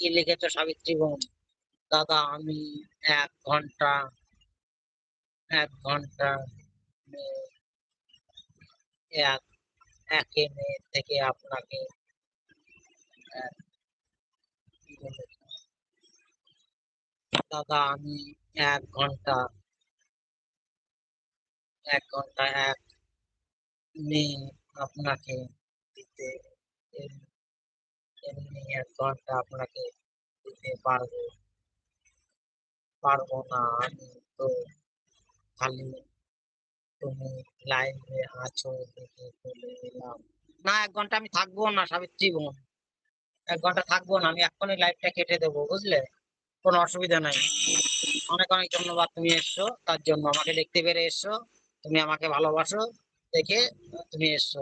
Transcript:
কি লিখেছো সাবিত্রী বোন? দাদা আমি 1 ঘন্টা 1 ঘন্টা এক একে মে থেকে আপনাকে কি বলেছে? দাদা আমি 1 ঘন্টা 1 ঘন্টা 1 মে আপনাকে দিতে এমনি 1 ঘন্টা আপনাকে দিতে পারবো না আমি তো খালি তুমি লাইভে আছো দেখে চলে এলাম। না 1 ঘন্টা আমি থাকবো না সাবিত্রী বোন, 1 ঘন্টা থাকবো না, আমি এক্ষুনি লাইভটা কেটে দেবো বুঝলে, কোনো অসুবিধা নাই। অনেক অনেক ধন্যবাদ, তুমি এসছো তার জন্য, আমাকে দেখতে পেরে এসছো, তুমি আমাকে ভালোবাসো দেখে তুমি এসছো।